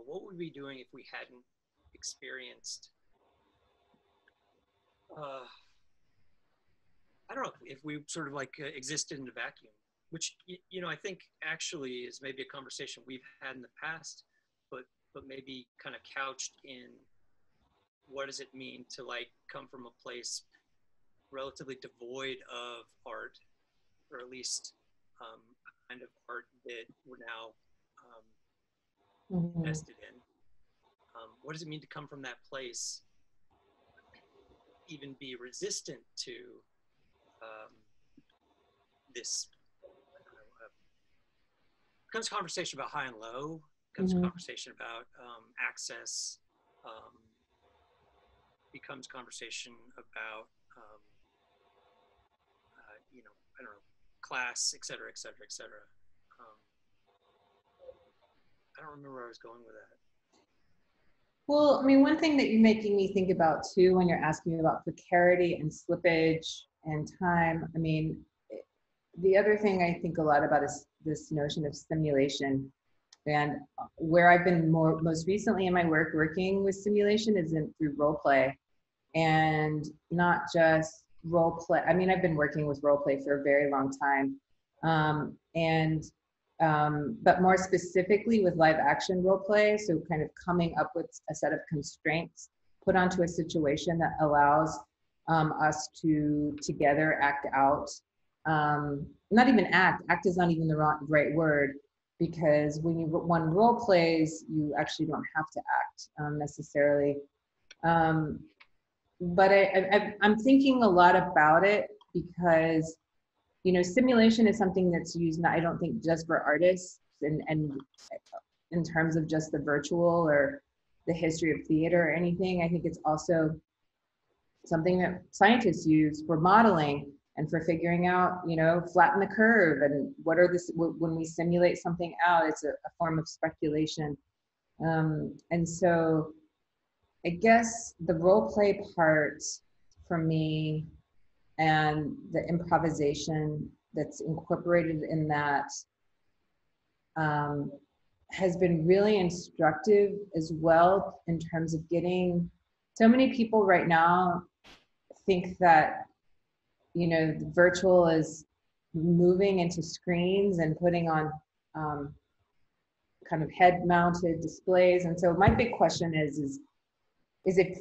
but what would we be doing if we hadn't experienced, I don't know, if we sort of like existed in a vacuum, which, you know, I think actually is maybe a conversation we've had in the past, but maybe kind of couched in what does it mean to like come from a place relatively devoid of art, or at least a kind of art that we're now invested in. What does it mean to come from that place, even be resistant to this? Becomes a conversation about high and low, becomes a conversation about access, becomes a conversation about, you know, I don't know, class, et cetera, et cetera, et cetera. I don't remember where I was going with that. Well, I mean, one thing that you're making me think about too, when you're asking about precarity and slippage and time, I mean, the other thing I think a lot about is this notion of simulation. And where I've been most recently in my work working with simulation is through role play, and not just role play. I mean, I've been working with role play for a very long time, but more specifically with live action role play. So kind of coming up with a set of constraints put onto a situation that allows us to together act out. Not even act is not even the right word, because when one role plays, you actually don't have to act necessarily. But I'm thinking a lot about it because, you know, simulation is something that's used, I don't think just for artists and in terms of just the virtual or the history of theater or anything. I think it's also something that scientists use for modeling and for figuring out, you know, flatten the curve, and what are this, when we simulate something out, it's a form of speculation. And so I guess the role play part for me and the improvisation that's incorporated in that has been really instructive as well, in terms of getting, so many people right now think that, you know, the virtual is moving into screens and putting on kind of head-mounted displays. And so my big question is it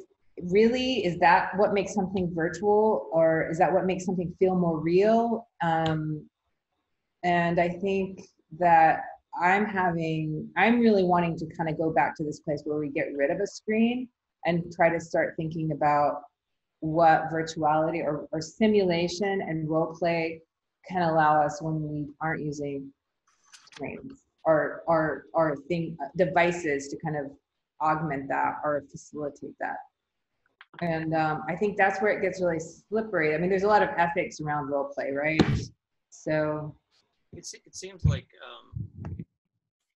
really, is that what makes something virtual, or is that what makes something feel more real? And I think that I'm really wanting to kind of go back to this place where we get rid of a screen and try to start thinking about what virtuality or simulation and role play can allow us when we aren't using screens or devices to kind of augment that or facilitate that. And I think that's where it gets really slippery. I mean, there's a lot of ethics around role play, right? So it seems like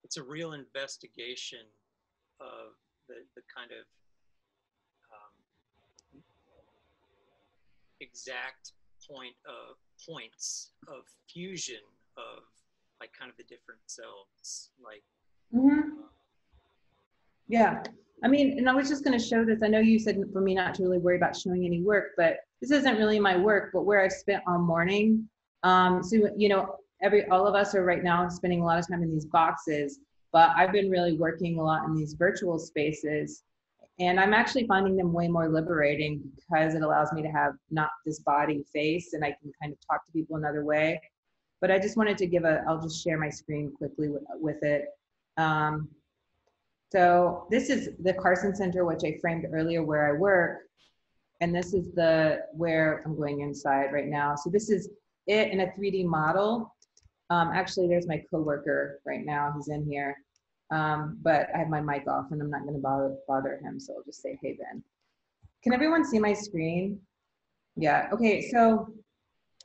it's a real investigation of the kind of exact points of fusion of like kind of the different selves, like. Yeah, I mean, and I was just going to show this. I know you said for me not to really worry about showing any work, but this isn't really my work, but where I've spent all morning. So, you know, all of us are right now spending a lot of time in these boxes, but I've been really working a lot in these virtual spaces, and I'm actually finding them way more liberating because it allows me to have not this body face, and I can kind of talk to people another way. But I just wanted to I'll just share my screen quickly with it. So this is the Carson Center, which I framed earlier where I work. And this is where I'm going inside right now. So this is it in a 3D model. Actually, there's my coworker right now. He's in here. But I have my mic off and I'm not going to bother him. So I'll just say, hey, Ben. Can everyone see my screen? Yeah. Okay. So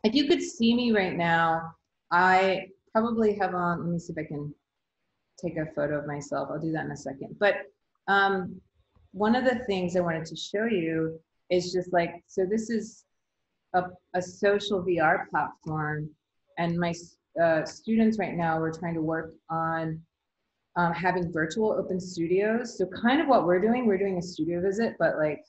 if you could see me right now, I probably have on, let me see if I can take a photo of myself. I'll do that in a second. But one of the things I wanted to show you is just like, so this is a social VR platform, and my students right now, we're trying to work on having virtual open studios. So kind of what we're doing a studio visit, but like,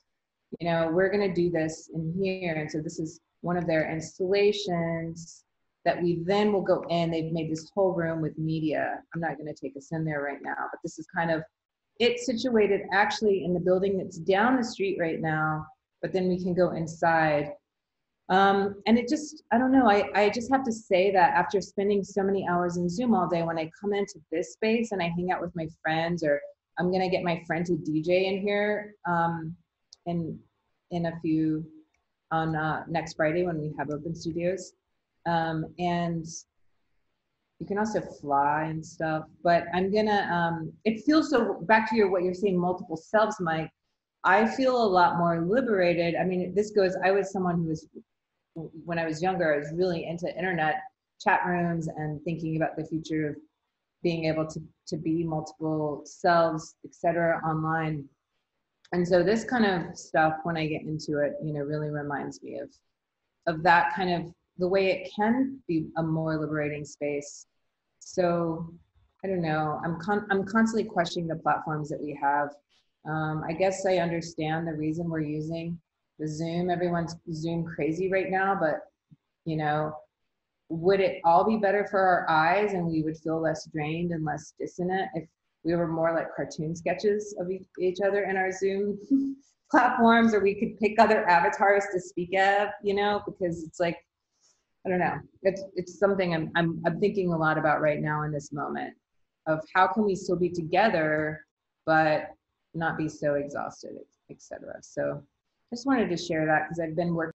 you know, we're going to do this in here. And so this is one of their installations that we then will go in. They've made this whole room with media. I'm not going to take us in there right now, but this is kind of it situated actually in the building that's down the street right now, but then we can go inside. And it just, I don't know, I just have to say that after spending so many hours in Zoom all day, when I come into this space and I hang out with my friends, or I'm going to get my friend to DJ in here in a few, on next Friday when we have open studios. And you can also fly and stuff, but I'm gonna, it feels so, back to what you're saying, multiple selves, Mike, I feel a lot more liberated. I mean, this goes, I was someone who was, when I was younger, I was really into internet chat rooms and thinking about the future of being able to be multiple selves, etc., online. And so this kind of stuff, when I get into it, you know, really reminds me of that kind of the way it can be a more liberating space. So I don't know, I'm constantly questioning the platforms that we have. I guess I understand the reason we're using the Zoom. Everyone's Zoom crazy right now, but you know, would it all be better for our eyes and we would feel less drained and less dissonant if we were more like cartoon sketches of each other in our Zoom platforms, or we could pick other avatars to speak of, you know, because it's like, I don't know, it's something I'm thinking a lot about right now in this moment of how can we still be together but not be so exhausted, etc. So just wanted to share that because I've been working